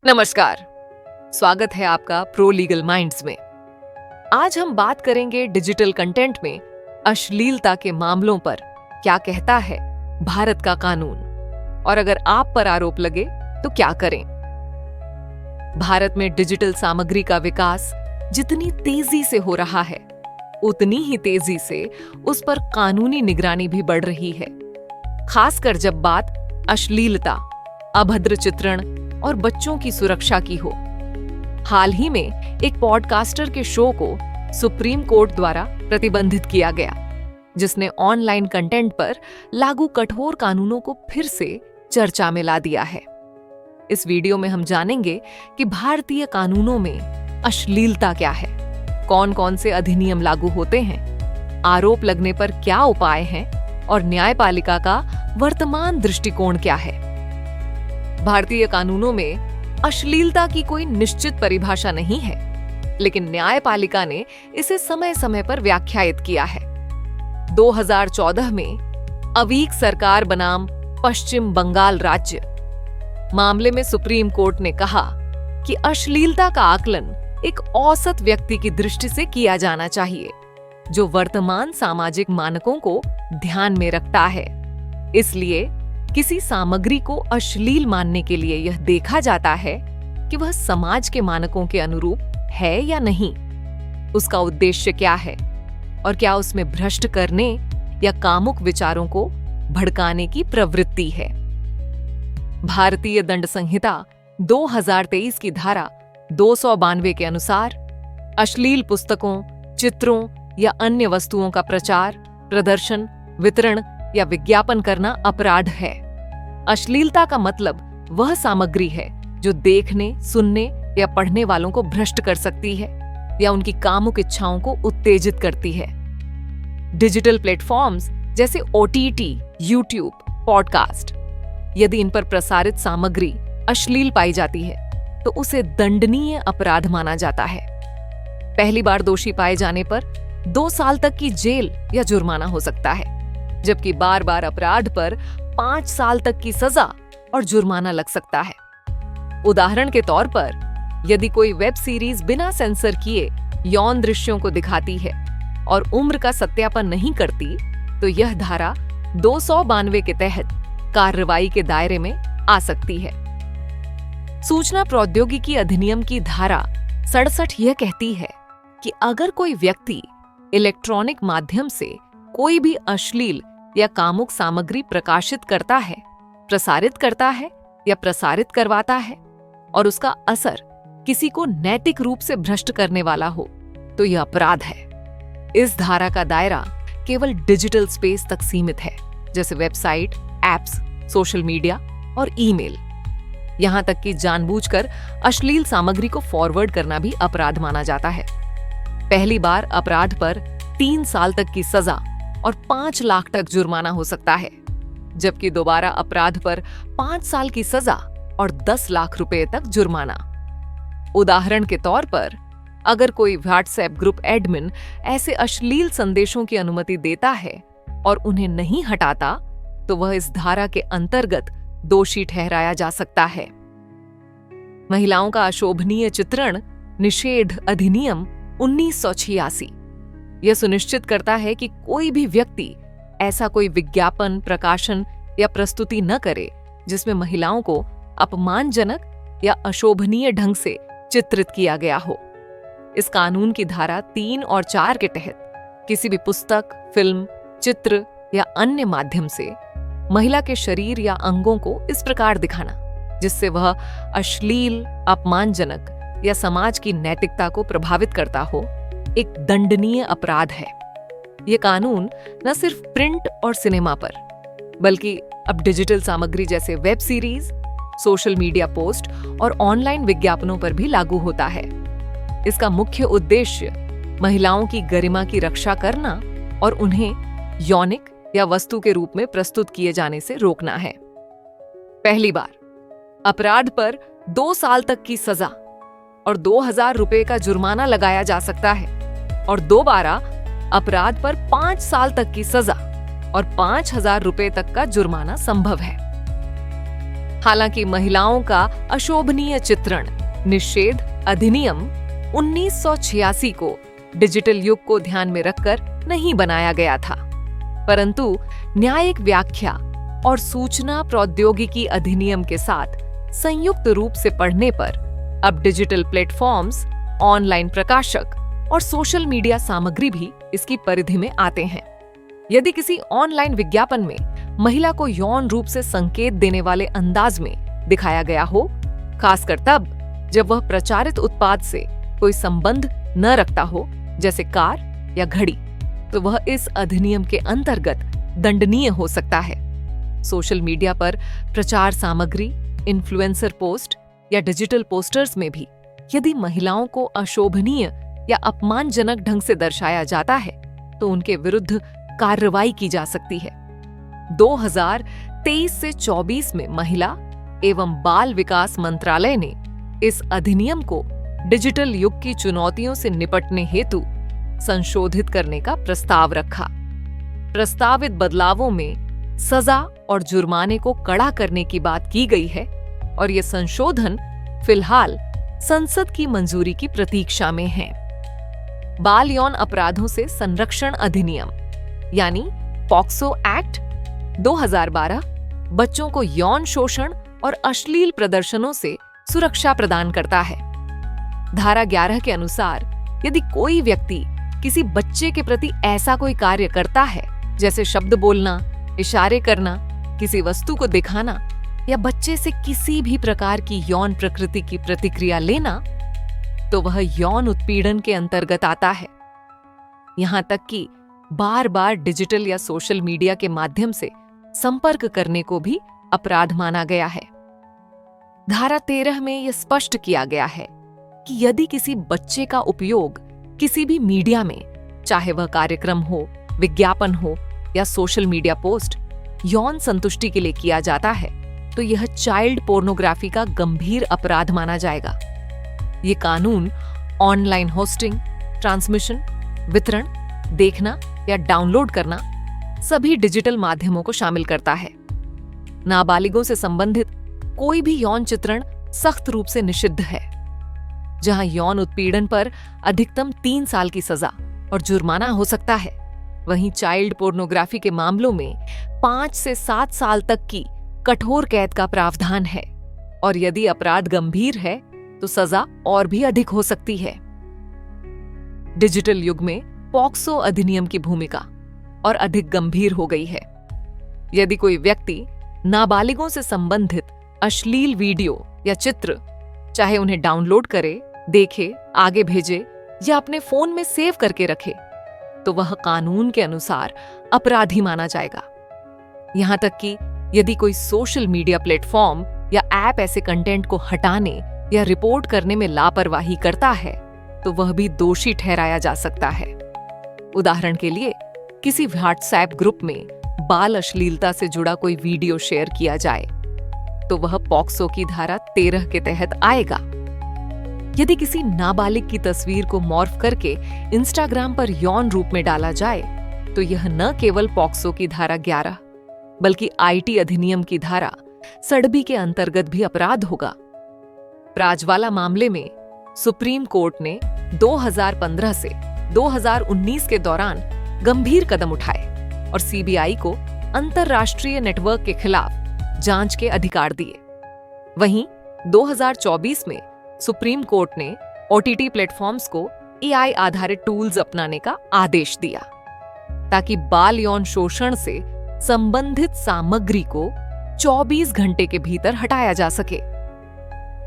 नमस्कार, स्वागत है आपका प्रो लीगल माइंड्स में। आज हम बात करेंगे डिजिटल कंटेंट में अश्लीलता के मामलों पर क्या कहता है भारत का कानून, और अगर आप पर आरोप लगे तो क्या करें। भारत में डिजिटल सामग्री का विकास जितनी तेजी से हो रहा है, उतनी ही तेजी से उस पर कानूनी निगरानी भी बढ़ रही है, खासकर जब बात अश्लीलता, अभद्र चित्रण और बच्चों की सुरक्षा की हो। हाल ही में एक पॉडकास्टर के शो को सुप्रीम कोर्ट द्वारा प्रतिबंधित किया गया, जिसने ऑनलाइन कंटेंट पर लागू कठोर कानूनों को फिर से चर्चा में ला दिया है। इस वीडियो में हम जानेंगे कि भारतीय कानूनों में अश्लीलता क्या है, कौन कौन से अधिनियम लागू होते हैं, आरोप लगने पर क्या उपाय हैं और न्यायपालिका का वर्तमान दृष्टिकोण क्या है। भारतीय कानूनों में अश्लीलता की कोई निश्चित परिभाषा नहीं है, लेकिन न्यायपालिका ने इसे समय समय पर व्याख्यायित किया है। 2014 में अवीक सरकार बनाम पश्चिम बंगाल राज्य मामले में सुप्रीम कोर्ट ने कहा कि अश्लीलता का आकलन एक औसत व्यक्ति की दृष्टि से किया जाना चाहिए, जो वर्तमान सामाजिक मानकों को ध्यान में रखता है। इसलिए किसी सामग्री को अश्लील मानने के लिए यह देखा जाता है कि वह समाज के मानकों के अनुरूप है या नहीं, उसका उद्देश्य क्या है और क्या उसमें भ्रष्ट करने या कामुक विचारों को भड़काने की प्रवृत्ति है। भारतीय दंड संहिता 2023 की धारा 292 के अनुसार अश्लील पुस्तकों, चित्रों या अन्य वस्तुओं का प्रचार, प्रदर्शन, वितरण या विज्ञापन करना अपराध है। अश्लीलता का मतलब वह सामग्री है जो देखने, सुनने या पढ़ने वालों को भ्रष्ट कर सकती है या उनकी कामुक इच्छाओं को उत्तेजित करती है। डिजिटल प्लेटफॉर्म्स जैसे OTT, YouTube, पॉडकास्ट, यदि इन पर प्रसारित सामग्री अश्लील पाई जाती है तो उसे दंडनीय अपराध माना जाता है। पहली बार दोषी पाए जाने पर 2 साल तक की जेल या जुर्माना हो सकता है, जबकि बार बार अपराध पर 5 साल तक की सजा और जुर्माना लग सकता है। उदाहरण के तौर पर, यदि कोई वेब सीरीज बिना सेंसर किए यौन दृश्यों को दिखाती है और उम्र का सत्यापन नहीं करती, तो यह धारा 292 के तहत कार्रवाई के दायरे में आ सकती है। सूचना प्रौद्योगिकी अधिनियम की धारा 67 यह कहती है कि अगर कोई व्यक्ति इलेक्ट्रॉनिक माध्यम से कोई भी अश्लील या कामुक सामग्री प्रकाशित करता है, प्रसारित करता है या प्रसारित करवाता है और उसका असर किसी को नैतिक रूप से भ्रष्ट करने वाला हो, तो यह अपराध है। इस धारा का दायरा केवल डिजिटल स्पेस तक सीमित है, जैसे वेबसाइट, एप्स, सोशल मीडिया और ईमेल। यहां तक कि जानबूझकर अश्लील सामग्री को फॉरवर्ड करना भी अपराध माना जाता है। पहली बार अपराध पर 3 साल तक की सजा और 5 लाख तक जुर्माना हो सकता है, जबकि दोबारा अपराध पर 5 साल की सजा और 10 लाख रुपए तक जुर्माना। उदाहरण के तौर पर, अगर कोई व्हाट्सएप ग्रुप एडमिन ऐसे अश्लील संदेशों की अनुमति देता है और उन्हें नहीं हटाता, तो वह इस धारा के अंतर्गत दोषी ठहराया जा सकता है। महिलाओं का अशोभनीय चित्रण निषेध अधिनियम 1986 यह सुनिश्चित करता है कि कोई भी व्यक्ति ऐसा कोई विज्ञापन, प्रकाशन या प्रस्तुति न करे जिसमें महिलाओं को अपमानजनक या अशोभनीय ढंग से चित्रित किया गया हो। इस कानून की धारा 3 और 4 के तहत किसी भी पुस्तक, फिल्म, चित्र या अन्य माध्यम से महिला के शरीर या अंगों को इस प्रकार दिखाना जिससे वह अश्लील, अपमानजनक या समाज की नैतिकता को प्रभावित करता हो, एक दंडनीय अपराध है। यह कानून न सिर्फ प्रिंट और सिनेमा पर, बल्कि अब डिजिटल सामग्री जैसे web series, social media post और ऑनलाइन विज्ञापनों पर भी लागू होता है। इसका मुख्य उद्देश्य महिलाओं की गरिमा की रक्षा करना और उन्हें यौनिक या वस्तु के रूप में प्रस्तुत किए जाने से रोकना है। पहली बार अपराध पर 2 साल तक की सजा और 2000 रुपए का जुर्माना लगाया जा सकता है, और दोबारा अपराध पर 5 साल तक की सजा और 5000 रुपए तक का जुर्माना संभव है। हालांकि महिलाओं का अशोभनीय चित्रण निषेध अधिनियम 1986 को डिजिटल युग को ध्यान में रखकर नहीं बनाया गया था, परंतु न्यायिक व्याख्या और सूचना प्रौद्योगिकी अधिनियम के साथ संयुक्त रूप से पढ़ने पर अब डिजिटल प्लेटफॉर्म्स, ऑनलाइन प्रकाशक और सोशल मीडिया सामग्री भी इसकी परिधि में आते हैं। यदि किसी ऑनलाइन विज्ञापन में महिला को यौन रूप से संकेत देने वाले अंदाज में दिखाया गया हो, खासकर तब जब वह प्रचारित उत्पाद से कोई संबंध न रखता हो, जैसे कार या घड़ी, तो वह इस अधिनियम के अंतर्गत दंडनीय हो सकता है। सोशल मीडिया पर प्रचार सामग्री, इन्फ्लुएंसर पोस्ट या डिजिटल पोस्टर्स में भी यदि महिलाओं को अशोभनीय या अपमानजनक ढंग से दर्शाया जाता है तो उनके विरुद्ध कार्रवाई की जा सकती है। 2023 से 24 में महिला एवं बाल विकास मंत्रालय ने इस अधिनियम को डिजिटल युग की चुनौतियों से निपटने हेतु संशोधित करने का प्रस्ताव रखा। प्रस्तावित बदलावों में सजा और जुर्माने को कड़ा करने की बात की गई है और ये संशोधन फिलहाल संसद की मंजूरी की प्रतीक्षा में है। बाल यौन अपराधों से संरक्षण अधिनियम यानी पॉक्सो एक्ट 2012 बच्चों को यौन शोषण और अश्लील प्रदर्शनों से सुरक्षा प्रदान करता है। धारा 11 के अनुसार यदि कोई व्यक्ति किसी बच्चे के प्रति ऐसा कोई कार्य करता है, जैसे शब्द बोलना, इशारे करना, किसी वस्तु को दिखाना या बच्चे से किसी भी प्रकार की यौन प्रकृति की प्रतिक्रिया लेना, तो वह यौन उत्पीड़न के अंतर्गत आता है। यहां तक कि बार बार डिजिटल या सोशल मीडिया के माध्यम से संपर्क करने को भी अपराध माना गया है। धारा 13 में यह स्पष्ट किया गया है कि यदि किसी बच्चे का उपयोग किसी भी मीडिया में, चाहे वह कार्यक्रम हो, विज्ञापन हो या सोशल मीडिया पोस्ट, यौन संतुष्टि के लिए किया जाता है तो यह चाइल्ड पोर्नोग्राफी का गंभीर अपराध माना जाएगा। ये कानून ऑनलाइन होस्टिंग, ट्रांसमिशन, वितरण, देखना या डाउनलोड करना सभी डिजिटल माध्यमों को शामिल करता है। नाबालिगों से संबंधित कोई भी यौन चित्रण सख्त रूप से निषिद्ध है। जहां यौन उत्पीड़न पर अधिकतम 3 साल की सजा और जुर्माना हो सकता है, वहीं चाइल्ड पोर्नोग्राफी के मामलों में 5 से 7 साल तक की कठोर कैद का प्रावधान है और यदि अपराध गंभीर है तो सजा और भी अधिक हो सकती है। डिजिटल युग में पॉक्सो अधिनियम की भूमिका और अधिक गंभीर हो गई है। यदि कोई व्यक्ति नाबालिगों से संबंधित अश्लील वीडियो या चित्र, चाहे उन्हें डाउनलोड करे, देखे, आगे भेजे या अपने फोन में सेव करके रखे, तो वह कानून के अनुसार अपराधी माना जाएगा। यहां तक कि यदि कोई सोशल मीडिया प्लेटफॉर्म या ऐप ऐसे कंटेंट को हटाने या रिपोर्ट करने में लापरवाही करता है तो वह भी दोषी ठहराया जा सकता है। उदाहरण के लिए, किसी व्हाट्सएप ग्रुप में बाल अश्लीलता से जुड़ा कोई वीडियो शेयर किया जाए तो वह पॉक्सो की धारा 13 के तहत आएगा। यदि किसी नाबालिग की तस्वीर को मॉर्फ करके इंस्टाग्राम पर यौन रूप में डाला जाए तो यह न केवल पॉक्सो की धारा 11 बल्कि आईटी अधिनियम की धारा 16 के अंतर्गत भी अपराध होगा। प्राजवाला मामले में सुप्रीम कोर्ट ने 2015 से 2019 के दौरान गंभीर कदम उठाए और सीबीआई को अंतरराष्ट्रीय नेटवर्क के खिलाफ जांच के अधिकार दिए। वहीं 2024 में सुप्रीम कोर्ट ने ओटीटी प्लेटफॉर्म्स को एआई आधारित टूल्स अपनाने का आदेश दिया ताकि बाल यौन शोषण से संबंधित सामग्री को 24 घंटे के भीतर हटाया जा सके।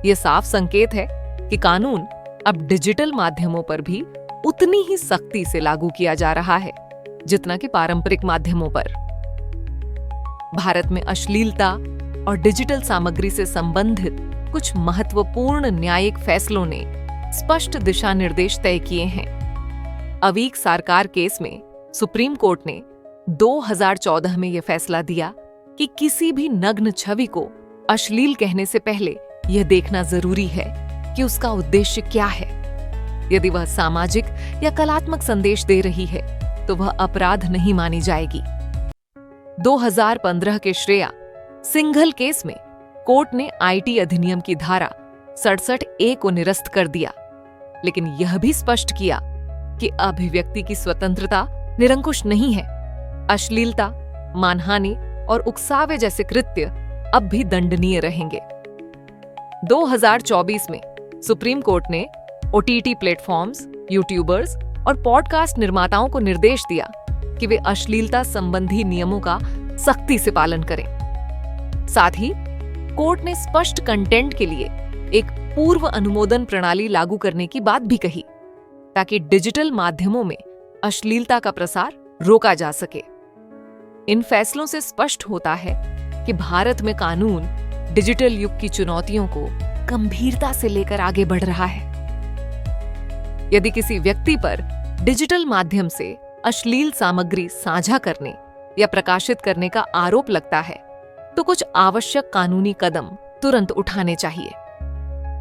यह साफ संकेत है कि कानून अब डिजिटल माध्यमों पर भी उतनी ही सख्ती से लागू किया जा रहा है जितना कि पारंपरिक माध्यमों पर। भारत में अश्लीलता और डिजिटल सामग्री से संबंधित कुछ महत्वपूर्ण न्यायिक फैसलों ने स्पष्ट दिशा निर्देश तय किए हैं। अवीक सरकार केस में सुप्रीम कोर्ट ने 2014 में यह फैसला दिया कि किसी भी नग्न छवि को अश्लील कहने से पहले यह देखना जरूरी है कि उसका उद्देश्य क्या है। यदि वह सामाजिक या कलात्मक संदेश दे रही है तो वह अपराध नहीं मानी जाएगी। 2015 के श्रेया सिंघल केस में कोर्ट ने आईटी अधिनियम की धारा 67A को निरस्त कर दिया, लेकिन यह भी स्पष्ट किया कि अभिव्यक्ति की स्वतंत्रता निरंकुश नहीं है। अश्लीलता, मानहानि और उकसावे जैसे कृत्य अब भी दंडनीय रहेंगे। 2024 में सुप्रीम कोर्ट ने ओटीटी प्लेटफॉर्म्स, यूट्यूबर्स और पॉडकास्ट निर्माताओं को निर्देश दिया कि वे अश्लीलता संबंधी नियमों का सख्ती से पालन करें। साथ ही कोर्ट ने स्पष्ट कंटेंट के लिए एक पूर्व अनुमोदन प्रणाली लागू करने की बात भी कही, ताकि डिजिटल माध्यमों में अश्लीलता का प्रसार रोका जा सके। इन फैसलों से स्पष्ट होता है कि भारत में कानून डिजिटल युग की चुनौतियों को गंभीरता से लेकर आगे बढ़ रहा है। यदि किसी व्यक्ति पर डिजिटल माध्यम से अश्लील सामग्री साझा करने या प्रकाशित करने का आरोप लगता है, तो कुछ आवश्यक कानूनी कदम तुरंत उठाने चाहिए।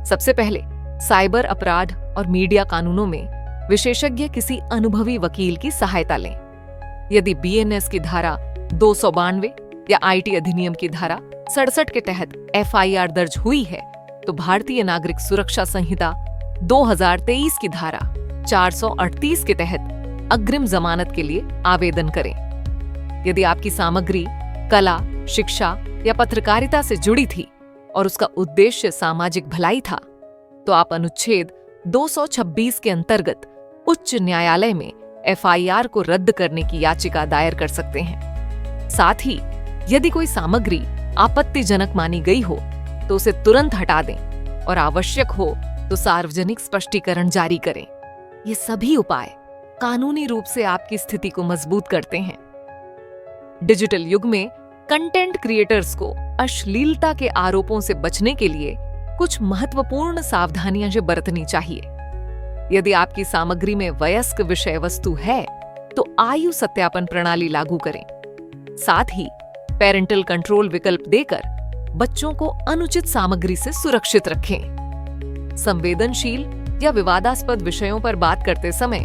सबसे पहले साइबर अपराध और मीडिया कानूनों में विशेषज्ञ किसी अनुभवी वकील की सहायता लें। यदि बीएनएस की धारा 292 या आईटी अधिनियम की धारा 67 के तहत एफआईआर दर्ज हुई है, तो भारतीय नागरिक सुरक्षा संहिता 2023 की धारा 438 के तहत अग्रिम जमानत के लिए आवेदन करें। यदि आपकी सामग्री कला, शिक्षा या पत्रकारिता से जुड़ी थी और उसका उद्देश्य सामाजिक भलाई था, तो आप अनुच्छेद 226 के अंतर्गत उच्च न्यायालय में एफआईआर को रद्द करने की याचिका दायर कर सकते हैं। साथ ही यदि कोई सामग्री आपत्तिजनक मानी गई हो, तो उसे तुरंत हटा दें और आवश्यक हो तो सार्वजनिक स्पष्टीकरण जारी करें। ये सभी उपाय कानूनी रूप से आपकी स्थिति को मजबूत करते हैं। डिजिटल युग में कंटेंट क्रिएटर्स को अश्लीलता के आरोपों से बचने के लिए कुछ महत्वपूर्ण सावधानियां बरतनी चाहिए। यदि आपकी सामग्री में वयस्क विषय वस्तु है, तो आयु सत्यापन प्रणाली लागू करें। साथ ही पेरेंटल कंट्रोल विकल्प देकर बच्चों को अनुचित सामग्री से सुरक्षित रखें। संवेदनशील या विवादास्पद विषयों पर बात करते समय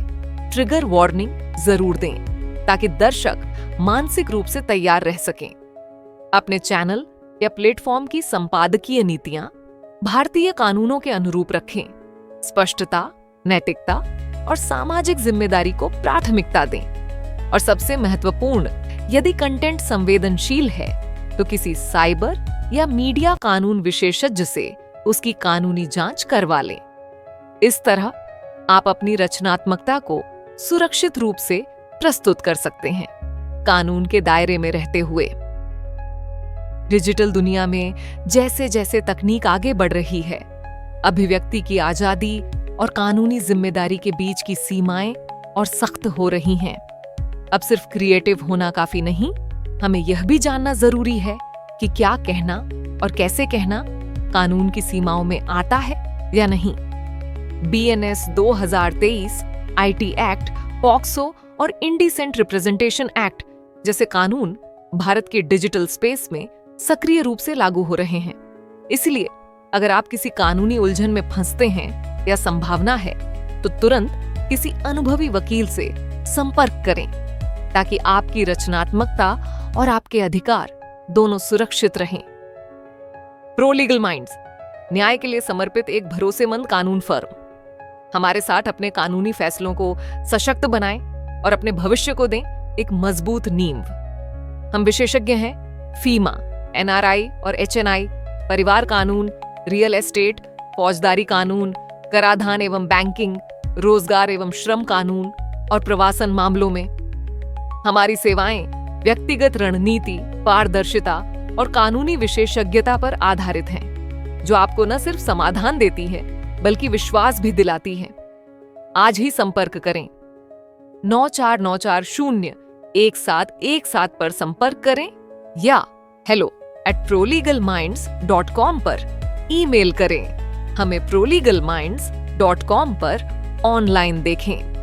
ट्रिगर वार्निंग जरूर दें, ताकि दर्शक मानसिक रूप से तैयार रह सकें। अपने चैनल या प्लेटफॉर्म की संपादकीय नीतियां भारतीय कानूनों के अनुरूप रखें। स्पष्टता, नैतिकता और सामाजिक जिम्मेदारी को प्राथमिकता दें। और सबसे महत्वपूर्ण, यदि कंटेंट संवेदनशील है, तो किसी साइबर या मीडिया कानून विशेषज्ञ से उसकी कानूनी जांच करवा लें। इस तरह आप अपनी रचनात्मकता को सुरक्षित रूप से प्रस्तुत कर सकते हैं, कानून के दायरे में रहते हुए। डिजिटल दुनिया में जैसे जैसे तकनीक आगे बढ़ रही है, अभिव्यक्ति की आजादी और कानूनी जिम्मेदारी के बीच की सीमाएं और सख्त हो रही हैं। अब सिर्फ क्रिएटिव होना काफी नहीं, हमें यह भी जानना जरूरी है कि क्या कहना और कैसे कहना कानून की सीमाओं में आता है या नहीं। बीएनएस 2023, आईटी एक्ट, पॉक्सो और इंडिसेंट रिप्रेजेंटेशन एक्ट जैसे कानून भारत के डिजिटल स्पेस में सक्रिय रूप से लागू हो रहे हैं। इसलिए अगर आप किसी कानूनी उलझन में फंसते हैं या संभावना है, तो तुरंत किसी अनुभवी वकील से संपर्क करें, ताकि आपकी रचनात्मकता और आपके अधिकार दोनों सुरक्षित रहें। प्रो लीगल माइंड्स, न्याय के लिए समर्पित एक भरोसेमंद कानून फर्म। हमारे साथ अपने कानूनी फैसलों को सशक्त बनाएं और अपने भविष्य को दें एक मजबूत नींव। हम विशेषज्ञ हैं फीमा, एनआरआई और एचएनआई, परिवार कानून, रियल एस्टेट, फौजदारी कानून, कराधान एवं बैंकिंग, रोजगार एवं श्रम कानून और प्रवासन मामलों में। हमारी सेवाएं व्यक्तिगत रणनीति, पारदर्शिता और कानूनी विशेषज्ञता पर आधारित हैं, जो आपको न सिर्फ समाधान देती है, बल्कि विश्वास भी दिलाती है। आज ही संपर्क करें। 9494011717 पर संपर्क करें या hello@prolegalminds.com पर ईमेल करें। हमें prolegalminds.com पर ऑनलाइन देखें।